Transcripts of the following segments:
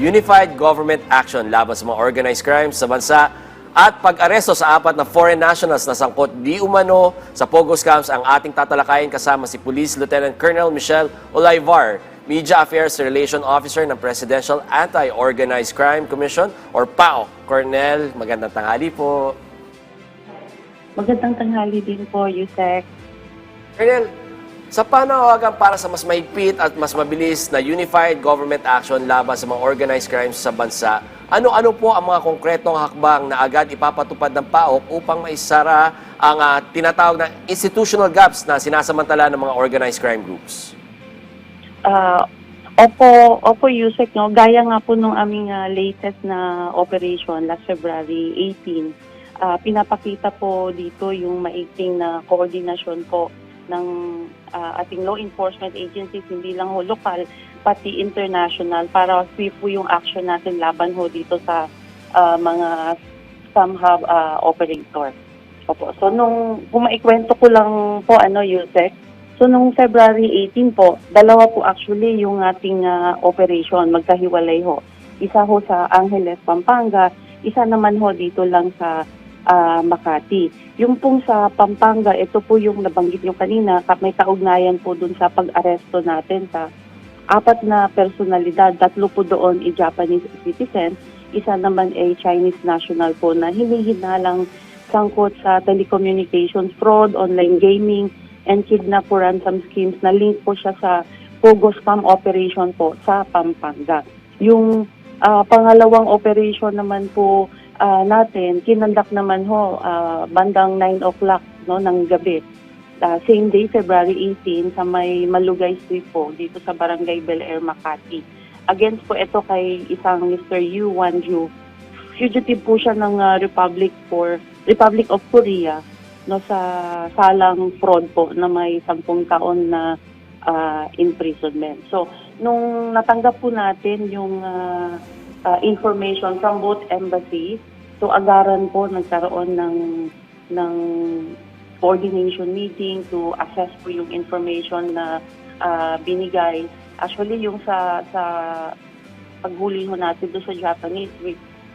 Unified Government Action laban sa mga organized crimes sa bansa at pag-aresto sa 4 na foreign nationals na sangkot di umano sa Pogo scams ang ating tatalakayin kasama si Police Lieutenant Colonel Michelle Olaivar, Media Affairs Relation Officer ng Presidential Anti-Organized Crime Commission or PAO. Colonel, magandang tanghali po. Magandang tanghali din po, Yusek. Colonel, sa panawagan para sa mas mahigpit at mas mabilis na unified government action laban sa mga organized crimes sa bansa, ano-ano po ang mga konkretong hakbang na agad ipapatupad ng PAOK upang maisara ang tinatawag na institutional gaps na sinasamantala ng mga organized crime groups? Opo, Yusek, no? Gaya nga po nung aming latest na operation last February 18, pinapakita po dito yung maigting na koordinasyon po ng ating law enforcement agencies, hindi lang ho lokal, pati international, para swift po yung action natin laban ho dito sa mga scam hub operator. Opo. So, kung maikwento ko lang po, Yusek, so nung February 18 po, dalawa po actually yung ating operation, magkahiwalay ho. Isa ho sa Angeles, Pampanga, isa naman ho dito lang sa Makati. Yung pong sa Pampanga, ito po yung nabanggit nyo kanina, may kaugnayan po dun sa pag-aresto natin sa 4 na personalidad. 3 po doon ay Japanese citizen, isa naman ay Chinese national po na hinihinalang sangkot sa telecommunications fraud, online gaming, and kidnap for ransom schemes na link po siya sa Pogo scam operation po sa Pampanga. Yung pangalawang operation naman po natin, kinandak naman ho bandang 9 o'clock ng gabi. Same day, February 18, sa may Malugay Street po, dito sa Barangay Bel Air, Makati. Against po ito kay isang Mr. Yu Wanju. Fugitive po siya ng Republic of Korea sa salang fraud po na may 10 taon na imprisonment. So, nung natanggap po natin yung information from both embassies, so agaran po nagkaroon ng coordination meeting to assess po yung information na binigay. Actually, yung sa paghuli ho natin doon sa Japanese,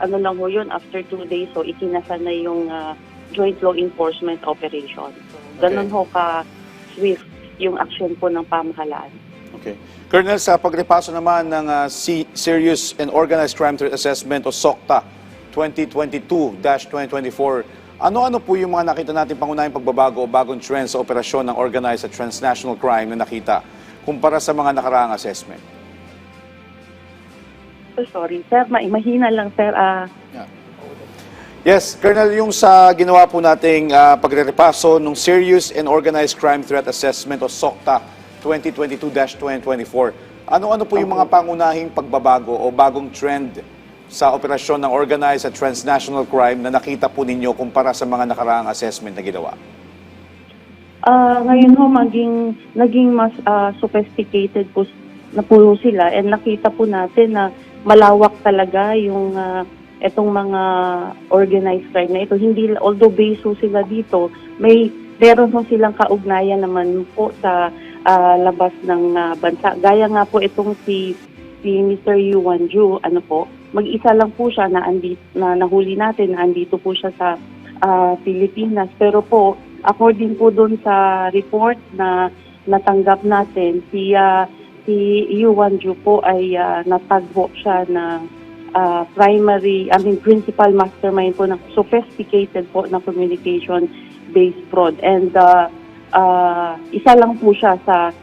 lang ho yun, after 2 days, so ikinasa na yung joint law enforcement operation. So, ganun ho ka-swift yung action po ng pamahalaan. Okay. Colonel, sa pagrepaso naman ng Serious and Organized Crime Threat Assessment o SOCTA 2022-2024, ano-ano po yung mga nakita natin pangunahing pagbabago o bagong trends sa operasyon ng organized at transnational crime na nakita kumpara sa mga nakaraang assessment? Sorry, sir. Mahina lang, sir. Yes, Colonel, yung sa ginawa po nating pagrepaso ng Serious and Organized Crime Threat Assessment o SOCTA 2022-2024, ano-ano po yung mga pangunahing pagbabago o bagong trend sa operasyon ng organized at transnational crime na nakita po ninyo kumpara sa mga nakaraang assessment na ginawa? Ngayon ho, naging mas sophisticated po na po sila, and nakita po natin na malawak talaga yung itong mga organized crime na ito. Hindi, although based ho sila dito, meron ho silang kaugnayan naman po sa labas ng bansa. Gaya nga po itong si Mr. Yu Wanju, mag-isa lang po siya na nahuli natin, na andito po siya sa Pilipinas. Pero po, according po doon sa report na natanggap natin, si Yu Wanju po ay natagpo siya na principal mastermind po ng sophisticated po na communication-based fraud. And isa lang po siya sa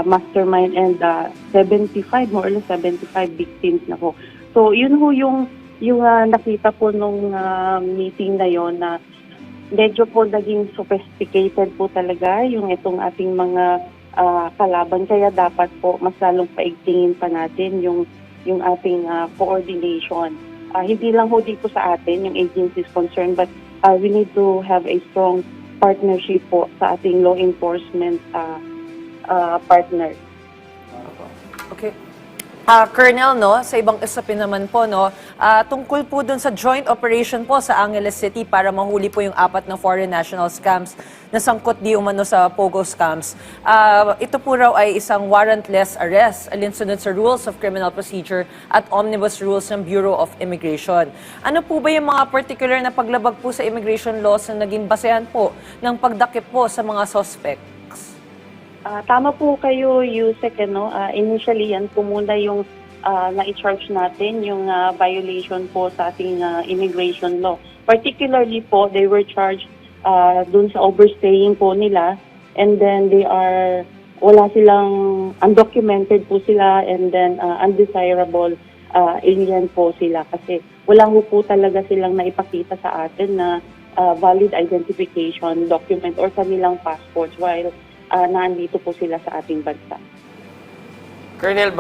mastermind, and 75, more or less 75 victims na po. So, yun ho yung nakita po nung meeting na yon, na medyo po naging sophisticated po talaga yung itong ating mga kalaban. Kaya dapat po mas lalong paigtingin pa natin yung ating coordination. Hindi lang ho dito sa atin, yung agencies concerned, but we need to have a strong partnership po sa ating law enforcement partners. Okay. Colonel, no, sa ibang usapin naman po, no, tungkol po dun sa joint operation po sa Angeles City para mahuli po yung 4 na foreign national scams na sangkot di umano sa Pogo scams. Ito po raw ay isang warrantless arrest alinsunod sa Rules of Criminal Procedure at Omnibus Rules ng Bureau of Immigration. Ano po ba yung mga particular na paglabag po sa immigration laws na naging basehan po ng pagdakip po sa mga suspect? Tama po kayo, Yusek. Initially, yan po muna yung na-charge natin, yung violation po sa ating immigration law. Particularly po, they were charged dun sa overstaying po nila, and then wala silang, undocumented po sila, and then undesirable alien po sila. Kasi wala po talaga silang naipakita sa atin na valid identification document or kanilang passports while nandito po sila sa ating bansa. Colonel,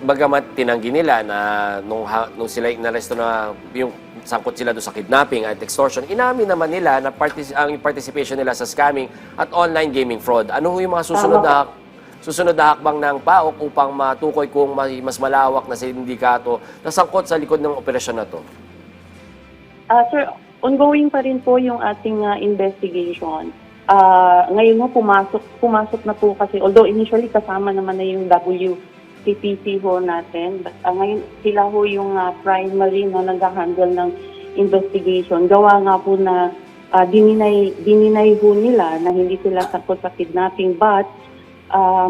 bagamat tinanggi nila na nung sila inaresto na yung sangkot sila doon sa kidnapping at extortion, inamin naman nila na ang participation nila sa scamming at online gaming fraud. Ano yung mga susunod na hakbang ng PAOK upang matukoy kung mas malawak na sindikato na sangkot sa likod ng operasyon na to? Sir, ongoing pa rin po yung ating investigation. Ngayon po, pumasok na po kasi, although initially kasama naman na yung WCPC ho natin, but ngayon sila ho yung primary na nag-handle ng investigation. Gawa nga po na dininay ho nila na hindi sila sakot sa kidnapping, but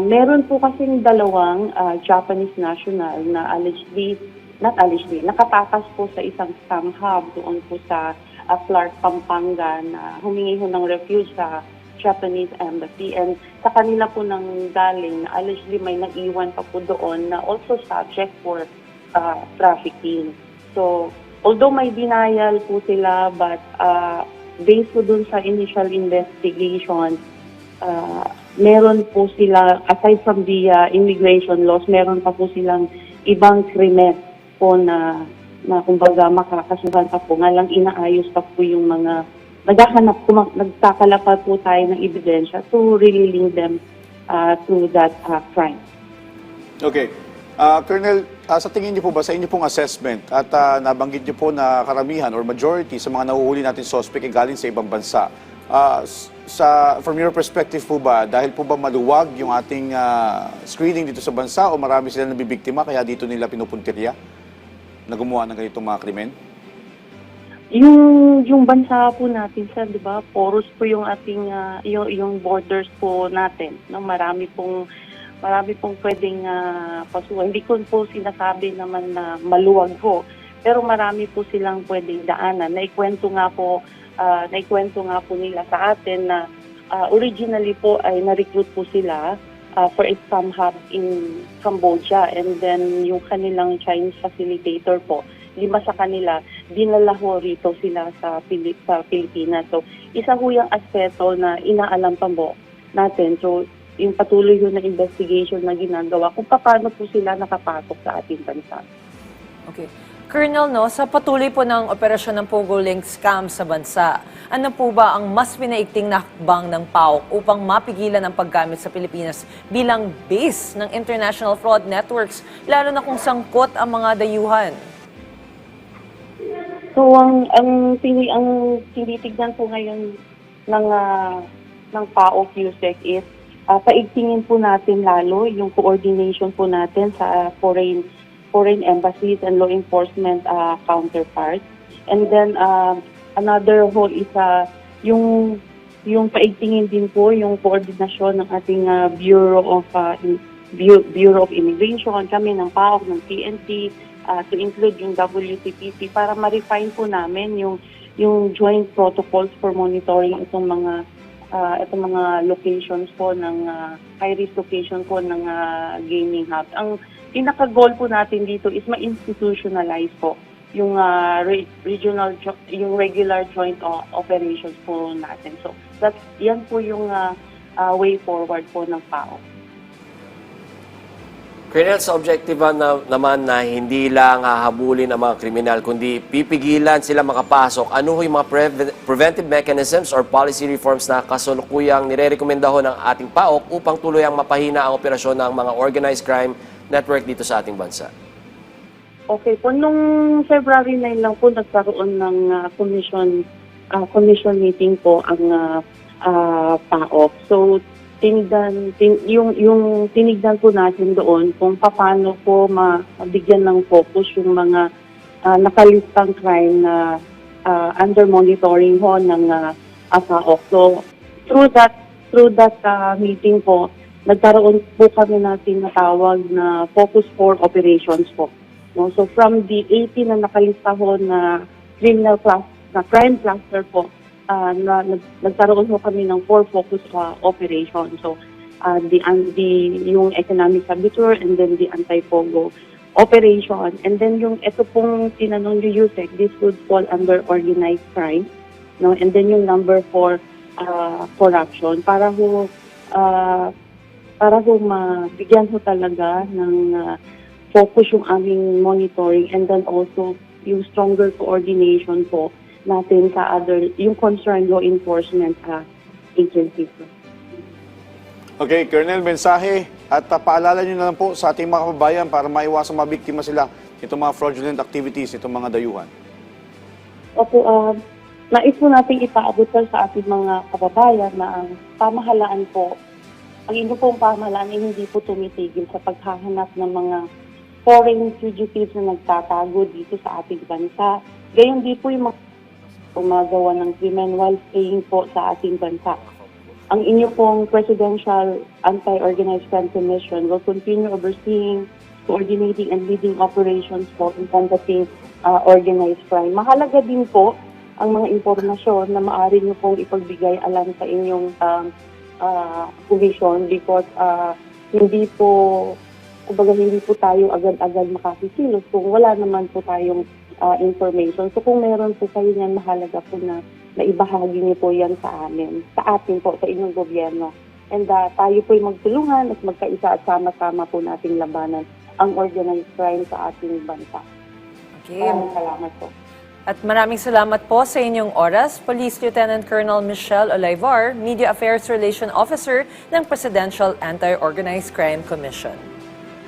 meron po kasing dalawang Japanese national na nakatakas po sa isang scam hub doon po sa Clark, Pampanga, na humingi ho ng refuge sa Japanese embassy. And sa kanila po nang galing na allegedly may nag-iwan pa po doon na also subject for trafficking. So, although may denial po sila, but based po dun sa initial investigation, meron po sila, aside from the immigration laws, meron pa po silang ibang krimen po na kumbaga makakasuhan pa po. Nga lang inaayos pa po yung mga nagkakalapad po tayo ng ebidensya to really link them to that crime. Okay. Colonel, sa tingin niyo po ba, sa inyo pong assessment, at nabanggit niyo po na karamihan or majority sa mga nahuhuli natin suspect ay galing sa ibang bansa. From your perspective po ba, dahil po ba maluwag yung ating screening dito sa bansa o marami sila nabibiktima kaya dito nila pinupuntirya na gumawa ng ganitong mga krimen? Yung bansa po natin, sir, di ba? Porous po yung ating yung borders po natin, no? Marami pong pwedeng pasukan. Hindi ko po sinasabi naman na maluwag po, pero marami po silang pwedeng daanan. Naikwento nga po nila sa atin na originally po ay na-recruit po sila for a scam hub in Cambodia, and then yung kanilang Chinese facilitator po, 5 sa kanila, dinala ho rito sila sa Pilipinas. So, isa ho yung aspeto na inaalam pa po natin. So, yung patuloy yun na investigation na ginagawa kung paano po sila nakapasok sa ating bansa. Okay. Colonel, no, sa patuloy po ng operasyon ng Pogo Link scam sa bansa, ano po ba ang mas pinaigting na hakbang ng PAOK upang mapigilan ang paggamit sa Pilipinas bilang base ng international fraud networks, lalo na kung sangkot ang mga dayuhan? So, ang tinitignan po ngayon ng PAOK USEC is paigtingin po natin lalo yung coordination po natin sa foreign embassies and law enforcement counterparts. And then another whole is yung paigtingin din po yung koordinasyon ng ating Bureau of Immigration, kami ng PAOK, ng PNP, to include yung WCPC para ma-refine po namin yung joint protocols for monitoring itong mga locations po ng high-risk location po ng gaming hub. Ang pinaka-goal po natin dito is ma-institutionalize po yung yung regular joint operations po natin. So, yan po yung way forward po ng PAOK. Colonel, sa objective naman na hindi lang hahabulin ang mga kriminal, kundi pipigilan sila makapasok, ano yung mga preventive mechanisms or policy reforms na kasulukuyang nire-rekomenda ho ng ating PAOK upang tuluyang mapahina ang operasyon ng mga organized crime network dito sa ating bansa? Okay po, nung February 9 lang po nagkaroon ng commission meeting po ang PAOK. So, yung tinignan po natin doon kung paano po mabigyan ng focus yung mga nakalistang crime na under monitoring ho ng PAOK. So, through that meeting po, nagkaroon po kami natin natawag na Focus 4 operations po. No? So from the 18 na nakalista ho na crime cluster po, nagkaroon ho kami ng 4 focus operations. So yung economic saboteur and then the anti-pogo operation. And then yung ito pong tinanong ni Yusek, this would fall under organized crime. No? And then yung number 4, corruption, para ho mabigyan ho talaga ng focus yung aming monitoring, and then also yung stronger coordination po natin sa yung concerned law enforcement agencies. Okay, Colonel, mensahe at paalala nyo na lang po sa ating mga kababayan para maiwasang mabiktima sila itong mga fraudulent activities, itong mga dayuhan. Opo, nais po natin ipaabot sa ating mga kababayan na ang pamahalaan po, ang inyong pong pamahalaan ay hindi po tumitigil sa paghahanap ng mga foreign fugitives na nagtatago dito sa ating bansa. Gayon di po yung gumagawa ng krimen while staying po sa ating bansa. Ang inyo pong Presidential Anti-Organized Crime Commission will continue overseeing, coordinating, and leading operations po in combating organized crime. Mahalaga din po ang mga impormasyon na maaari nyo pong ipagbigay alam sa inyong commission because hindi po tayo agad-agad makakisilos kung wala naman po tayong information. So kung meron po kayo yan, mahalaga po na maibahagi niyo po yan sa amin, sa atin po, sa inyong gobyerno. And tayo po'y magtulungan at magkaisa at sama-sama po nating labanan ang organized crime sa ating bansa. Okay. Maraming salamat po. At maraming salamat po sa inyong oras, Police Lieutenant Colonel Michelle Olivar, Media Affairs Relation Officer ng Presidential Anti-Organized Crime Commission.